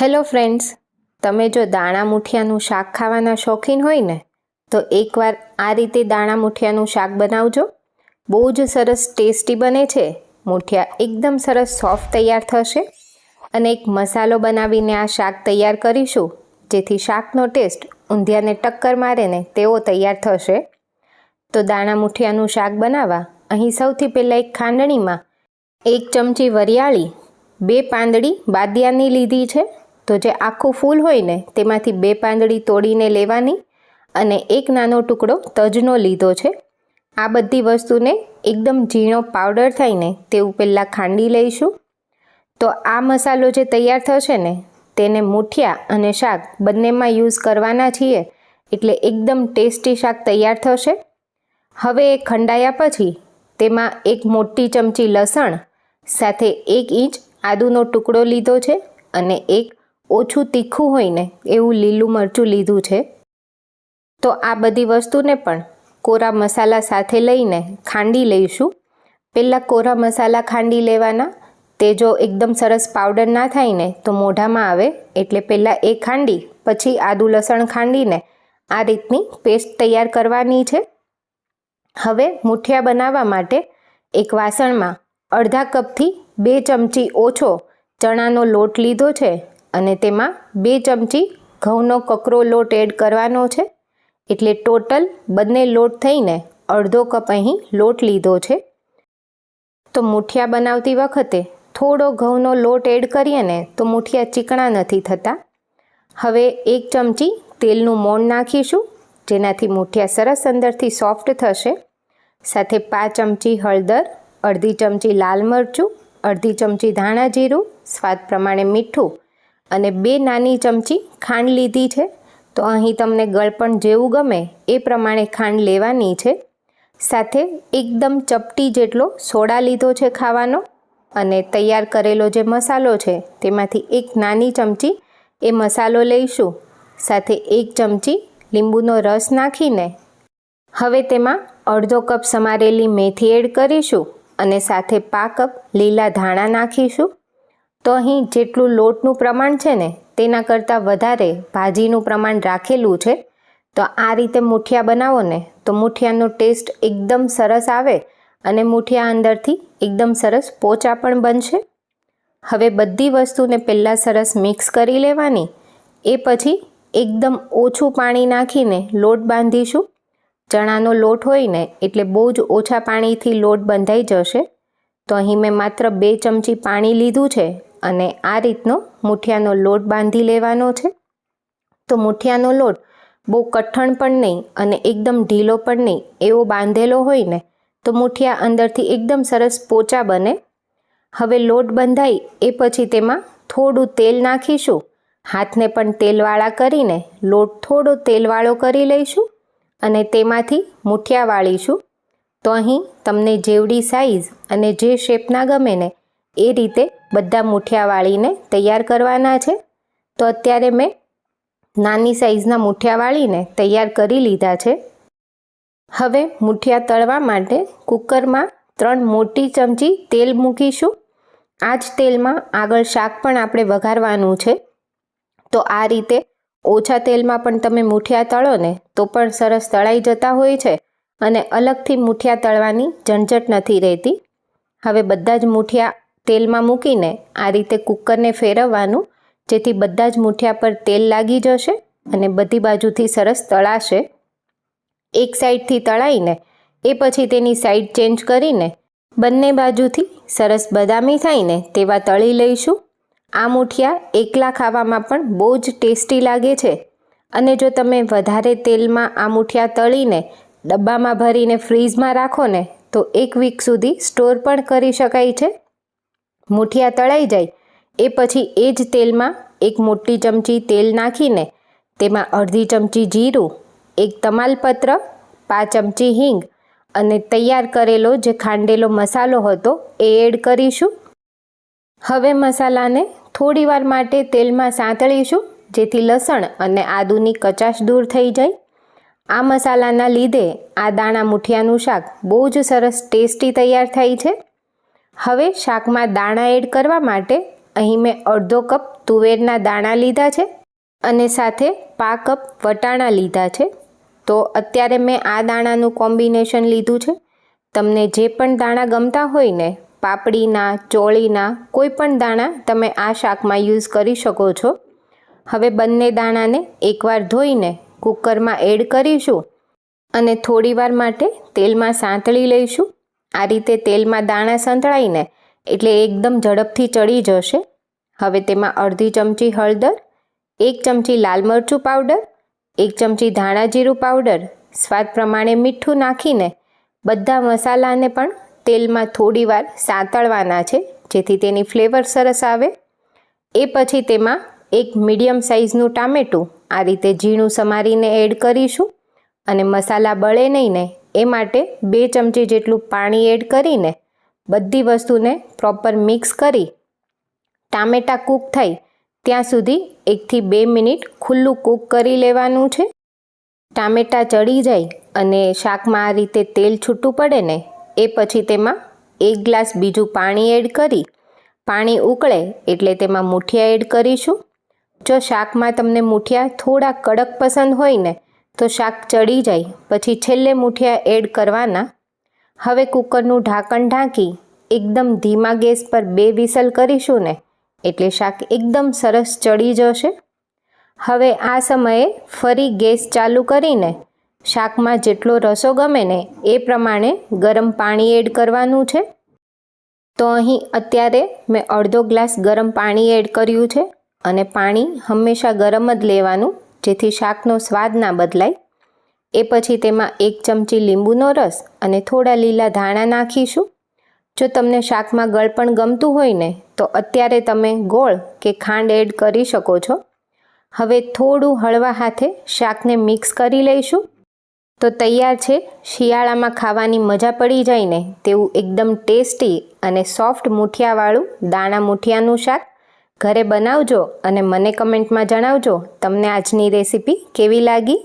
Hello friends, તમે જો દાણા મૂઠિયાનું શાક ખાવાના શોખીન હોય ને તો એકવાર આ રીતે દાણા મૂઠિયાનું શાક બનાવજો. બહુ જ સરસ ટેસ્ટી બને છે. મૂઠિયા એકદમ સરસ સોફ્ટ તૈયાર થશે અને એક મસાલો બનાવીને આ શાક તૈયાર કરીશું જેથી શાકનો ટેસ્ટ ઊંધિયાને ટક્કર મારે ને તેવો તૈયાર થશે. તો દાણા મૂઠિયાનું શાક બનાવવા અહીં સૌથી પહેલાં એક ખાંડણીમાં 1 ચમચી વરિયાળી, 2 પાંદડી બાદિયાની લીધી છે. તો જે આખું ફૂલ હોય ને તેમાંથી 2 પાંદડી તોડીને લેવાની અને 1 નાનો ટુકડો તજનો લીધો છે. આ બધી વસ્તુને એકદમ ઝીણો પાવડર થાય ને તેવું પહેલાં ખાંડી લઈશું. તો આ મસાલો જે તૈયાર થશે ને તેને મૂઠિયા અને શાક બંનેમાં યુઝ કરવાના છીએ એટલે એકદમ ટેસ્ટી શાક તૈયાર થશે. હવે એ ખંડાયા પછી તેમાં 1 મોટી ચમચી લસણ સાથે 1 ઇંચ આદુનો ટુકડો લીધો છે અને 1 ઓછું તીખું હોય ને એવું લીલું મરચું લીધું છે. તો આ બધી વસ્તુને પણ કોરા મસાલા સાથે લઈને ખાંડી લઈશું. પહેલાં કોરા મસાલા ખાંડી લેવાના. તે જો એકદમ સરસ પાવડર ના થાય ને તો મોઢામાં આવે એટલે પહેલાં એ ખાંડી પછી આદુ લસણ ખાંડીને આ રીતની પેસ્ટ તૈયાર કરવાની છે. હવે મૂઠિયા બનાવવા માટે એક વાસણમાં અડધા કપથી 2 ચમચી ઓછો ચણાનો લોટ લીધો છે અને તેમાં 2 ચમચી ઘઉંનો કકરો લોટ એડ કરવાનો છે. એટલે ટોટલ બંને લોટ થઈને અડધો કપ અહીં લોટ લીધો છે. તો મૂઠિયા બનાવતી વખતે થોડો ઘઉંનો લોટ એડ કરીએ ને તો મૂઠિયા ચીકણા નથી થતા. હવે 1 ચમચી તેલનું મોણ નાખીશું જેનાથી મૂઠિયા સરસ અંદરથી સોફ્ટ થશે. સાથે 5 ચમચી હળદર, અડધી ચમચી લાલ મરચું, અડધી ચમચી ધાણા જીરું, સ્વાદ પ્રમાણે મીઠું અને 2 નાની ચમચી ખાંડ લીધી છે. તો અહીં તમને ગળપણ જેવું ગમે એ પ્રમાણે ખાંડ લેવાની છે. સાથે એકદમ ચપટી જેટલો સોડા લીધો છે ખાવાનો અને તૈયાર કરેલો જે મસાલો છે તેમાંથી 1 નાની ચમચી એ મસાલો લઈશું. સાથે 1 ચમચી લીંબુનો રસ નાખીને હવે તેમાં અડધો કપ સમારેલી મેથી એડ કરીશું અને સાથે 5 કપ લીલા ધાણા નાખીશું. તો અહીં જેટલું લોટનું પ્રમાણ છે ને તેના કરતાં વધારે ભાજીનું પ્રમાણ રાખેલું છે. તો આ રીતે મૂઠિયા બનાવો ને તો મૂઠિયાનો ટેસ્ટ એકદમ સરસ આવે અને મૂઠિયા અંદરથી એકદમ સરસ પોચા પણ બનશે. હવે બધી વસ્તુને પહેલાં સરસ મિક્સ કરી લેવાની. એ પછી એકદમ ઓછું પાણી નાખીને લોટ બાંધીશું. ચણાનો લોટ હોય ને એટલે બહુ જ ઓછા પાણીથી લોટ બંધાઈ જશે. તો અહીં મેં માત્ર 2 ચમચી પાણી લીધું છે અને આ રીતનો મૂઠિયાનો લોટ બાંધી લેવાનો છે. તો મૂઠિયાનો લોટ બહુ કઠણ પણ નહીં અને એકદમ ઢીલો પણ નહીં એવો બાંધેલો હોય ને તો મૂઠિયા અંદરથી એકદમ સરસ પોચા બને. હવે લોટ બંધાઈ એ પછી તેમાં થોડું તેલ નાખીશું. હાથને પણ તેલવાળા કરીને લોટ થોડો તેલવાળો કરી લઈશું અને તેમાંથી મૂઠિયા વાળીશું. તો અહીં તમને જેવડી સાઈઝ અને જે શેપના ગમે ને એ રીતે બધા મૂઠિયા વાળીને તૈયાર કરવાના છે. તો અત્યારે મેં નાની સાઈઝના મૂઠિયા વાળીને તૈયાર કરી લીધા છે. હવે મૂઠિયા તળવા માટે કુકરમાં 3 મોટી ચમચી તેલ મૂકીશું. આ જ તેલમાં આગળ શાક પણ આપણે વઘારવાનું છે. તો આ રીતે ઓછા તેલમાં પણ તમે મૂઠિયા તળો ને તો પણ સરસ તળાઈ જતા હોય છે અને અલગથી મૂઠિયા તળવાની ઝંઝટ નથી રહેતી. હવે બધા જ મૂઠિયા તેલમાં મૂકીને આ રીતે કુકરને ફેરવવાનું જેથી બધા જ મૂઠિયા પર તેલ લાગી જશે અને બધી બાજુથી સરસ તળાશે. એક સાઈડથી તળાઈને એ પછી તેની સાઈડ ચેન્જ કરીને બંને બાજુથી સરસ બદામી થાય ને તેવા તળી લઈશું. આ મૂઠિયા એકલા ખાવામાં પણ બહુ જ ટેસ્ટી લાગે છે અને જો તમે વધારે તેલમાં આ મૂઠિયા તળીને ડબ્બામાં ભરીને ફ્રીઝમાં રાખો ને તો 1 વીક સુધી સ્ટોર પણ કરી શકાય છે. મૂઠિયા તળાઈ જાય એ પછી એ જ તેલમાં 1 મોટી ચમચી તેલ નાખીને તેમાં અડધી ચમચી જીરું, 1 તમાલપત્ર, 5 ચમચી હિંગ અને તૈયાર કરેલો જે ખાંડેલો મસાલો હતો એ એડ કરીશું. હવે મસાલાને થોડીવાર માટે તેલમાં સાંતળીશું જેથી લસણ અને આદુની કચાશ દૂર થઈ જાય. આ મસાલાના લીધે આ દાણા મૂઠિયાનું શાક બહુ જ સરસ ટેસ્ટી તૈયાર થાય છે. હવે શાકમાં દાણા એડ કરવા માટે અહીં મેં અડધો કપ તુવેરના દાણા લીધા છે અને સાથે પા કપ વટાણા લીધા છે. તો અત્યારે મેં આ દાણાનું કોમ્બિનેશન લીધું છે. તમને જે પણ દાણા ગમતા હોય ને, પાપડીના, ચોળીના, કોઈ પણ દાણા તમે આ શાકમાં યુઝ કરી શકો છો. હવે બંને દાણાને એકવાર ધોઈને કુકરમાં એડ કરીશું અને થોડીવાર માટે તેલમાં સાંતળી લઈશું. આ રીતે તેલમાં દાણા સંતળાઈને એટલે એકદમ ઝડપથી ચડી જશે. હવે તેમાં અડધી ચમચી હળદર, 1 ચમચી લાલ મરચું પાવડર, 1 ચમચી ધાણા જીરું પાવડર, સ્વાદ પ્રમાણે મીઠું નાખીને બધા મસાલાને પણ તેલમાં થોડીવાર સાંતળવાના છે, જેથી તેની ફ્લેવર સરસ આવે. એ પછી તેમાં એક મીડિયમ સાઇઝનું ટામેટું આ રીતે ઝીણું સમારીને એડ કરીશું અને મસાલા બળે નહીં ને એ માટે 2 ચમચી જેટલું પાણી એડ કરીને બધી વસ્તુને પ્રોપર મિક્સ કરી ટામેટાં કૂક થાય ત્યાં સુધી 1 થી 2 મિનિટ ખુલ્લું કૂક કરી લેવાનું છે. ટામેટાં ચડી જાય અને શાકમાં આ રીતે તેલ છૂટું પડે ને એ પછી તેમાં 1 ગ્લાસ બીજું પાણી એડ કરી પાણી ઉકળે એટલે તેમાં મૂઠિયા એડ કરીશું. જો શાકમાં તમને મૂઠિયા થોડા કડક પસંદ હોય ને તો શાક ચડી જાય પછી છેલ્લે મૂઠિયા એડ કરવાના. હવે કુકરનું ઢાંકણ ઢાંકી એકદમ ધીમા ગેસ પર 2 વિસલ કરીશું ને એટલે શાક એકદમ સરસ ચડી જશે. હવે આ સમયે ફરી ગેસ ચાલુ કરીને શાકમાં જેટલો રસો ગમે ને એ પ્રમાણે ગરમ પાણી એડ કરવાનું છે. તો અહીં અત્યારે મેં અડધો ગ્લાસ ગરમ પાણી એડ કર્યું છે અને પાણી હંમેશા ગરમ જ લેવાનું, જેથી શાકનો સ્વાદ ના બદલાય. એ પછી તેમાં 1 ચમચી લીંબુનો રસ અને થોડા લીલા ધાણા નાખીશું. જો તમને શાકમાં ગળપણ ગમતું હોય ને તો અત્યારે તમે ગોળ કે ખાંડ એડ કરી શકો છો. હવે થોડું હળવા હાથે શાકને મિક્સ કરી લઈશું. તો તૈયાર છે શિયાળામાં ખાવાની મજા પડી જાય ને તેવું એકદમ ટેસ્ટી અને સોફ્ટ મૂઠિયાવાળું દાણા મૂઠિયાનું શાક. ઘરે બનાવજો અને મને કમેન્ટમાં જણાવજો તમને આજની રેસીપી કેવી લાગી.